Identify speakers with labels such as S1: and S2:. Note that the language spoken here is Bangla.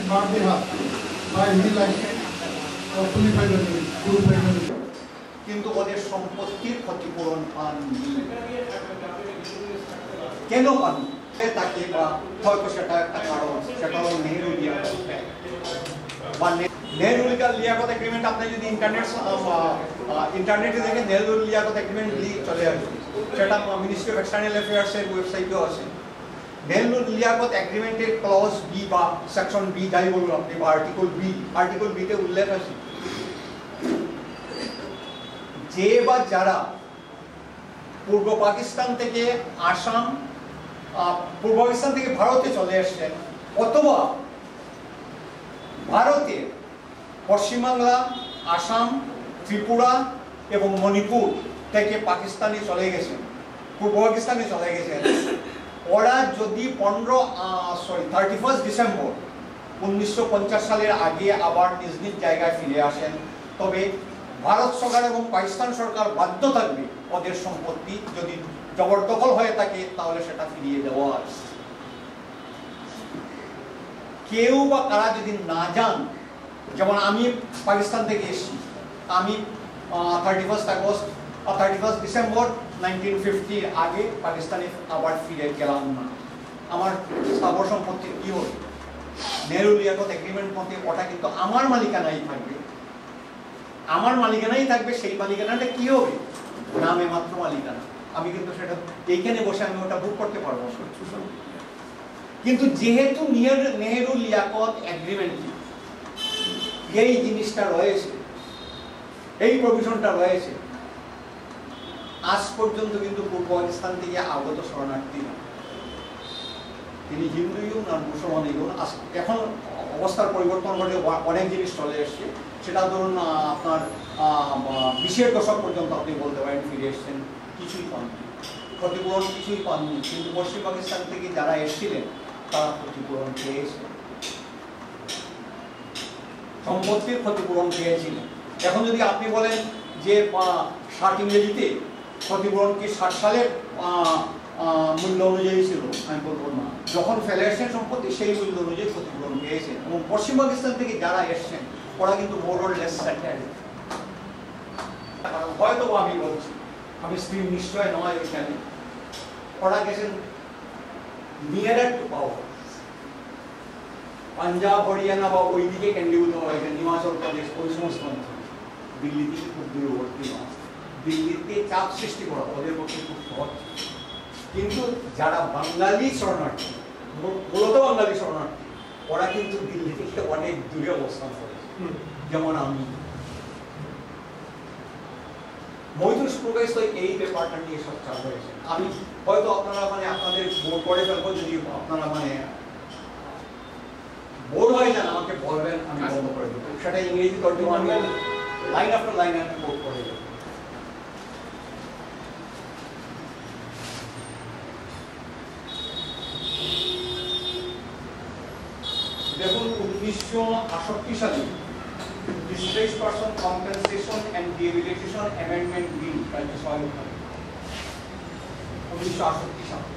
S1: Martin Hub by he like fully financially, full financially.
S2: কিন্তু ওদের সম্পত্তির ক্ষতিপূরণ পাননি। কেন পাননি? তাকে বা হয়তো সেটা একটা কারণ, সেটা হলো নেহেরু লিয়াকত বা নেহেরু লিয়াকত এগ্রিমেন্ট। আপনি যদি ইন্টারনেটে দেখেন নেহেরু লিয়াকত এগ্রিমেন্ট চলে আসবে, সেটা মিনিস্ট্রি অফ এক্সটার্নাল অ্যাফেয়ার্সের ওয়েবসাইটেও আছে। নেহেরু লিয়াকত এগ্রিমেন্টের ক্লজ বি বা সেকশন বি যাই বলুন আপনি, বা আর্টিকেল বিতে উল্লেখ আছে যে বা যারা পূর্ব পাকিস্তান থেকে আসাম, পূর্ব পাকিস্তান থেকে ভারতে চলে আসছেন, অথবা ভারতে পশ্চিমবাংলা, আসাম, ত্রিপুরা এবং মণিপুর থেকে পাকিস্তানে চলে গেছেন, পূর্ব পাকিস্তানে চলে গেছেন, ওরা যদি 31 ডিসেম্বর 1950 সালের আগে আবার নিজ নিজ জায়গায় ফিরে আসেন, তবে ভারত সরকার এবং পাকিস্তান সরকার বাধ্য থাকবে ওদের সম্পত্তি যদি জবরদখল হয়ে থাকে তাহলে সেটা ফিরিয়ে দেওয়া। কেউ বা কারা যদি না যান, যেমন আমি পাকিস্তান থেকে এসেছি, আমি 31 ডিসেম্বর 1950 আগে পাকিস্তানে আবার ফিরে গেলাম না, আমার স্থাবর সম্পত্তির কি হবে? নেহেরু লিয়াকত এগ্রিমেন্ট মতে ওটা কিন্তু আমার মালিকানাই থাকবে, আমার মালিকানাই থাকবে। সেই মালিকানাটা কি হবে? নামে মাত্র মালিকানা, আমি কিন্তু সেটা এইখানে বসে আমি ওটা বুক করতে পারবো। কিন্তু যেহেতু নেহেরু লিয়াকত এগ্রিমেন্ট এই জিনিসটা রয়েছে, এই প্রভিশনটা রয়েছে, আজ পর্যন্ত কিন্তু পূর্ব পাকিস্তান থেকে আগত শরণার্থী না, তিনি হিন্দু হন আর মুসলমান হন। এখন অবস্থার পরিবর্তন ঘটে, অনেক জিনিস চলে এসছে, সেটা ধরুন আপনার 20-এর দশক পর্যন্ত আপনি বলতে পারেন ফিরে এসছেন, কিছুই পাননি, ক্ষতিপূরণ কিছুই পাননি। কিন্তু পশ্চিম পাকিস্তান থেকে যারা এসেছিলেন তারা ক্ষতিপূরণ পেয়েছে, সম্পত্তির ক্ষতিপূরণ পেয়েছিলেন। এখন যদি আপনি বলেন যে 60 ইংরেজিতে ক্ষতিপূরণ কি 60 সালের মূল্য অনুযায়ী ছিল, আমি বলবো না। যখন ফেলে এসছেন সম্পত্তি সেই মূল্য অনুযায়ী ক্ষতিপূরণ পেয়েছেন। এবং পশ্চিম পাকিস্তান থেকে যারা এসছেন ওরা কিন্তু মোর অর লেস সেটেলড। হয়তো আমি বলছি, আমি স্ক্রিন নিশ্চয় নয় এখানে, ওরা গেছেন নিয়ারার টু পাওয়ার, পাঞ্জাব, হরিয়ানা বা ওই দিকে কেন্দ্রীভূত হয়েছেন, হিমাচল প্রদেশ, ওই সমস্ত অঞ্চল, দিল্লি থেকে খুব দূরবর্তী নয়। দিল্লিতে চাপ সৃষ্টি করা ওদের পক্ষে খুব সহজ। কিন্তু যারা বাঙালি শরণার্থী, মূলত বাঙালি শরণার্থী, ওরা কিন্তু দিল্লি থেকে অনেক দূরে অবস্থান করেছে। যেমন আমি মৈত্র প্রকাশ এই ব্যাপারটা নিয়ে সব চাপ হয়েছে। আমি হয়তো আপনারা আপনাদের বোর করে ফেলবো, যদি আপনারা বোর হয়ে যান আমাকে বলবেন, আমি বন্ধ করে দেবো। সেটা ইংরেজি তর্জমা আমি লাইন আফটার লাইন আমি বোর করে দেবো। দেখুন 1968 সালে Displaced Person Compensation and Rehabilitation Amendment Bill 1968 সালে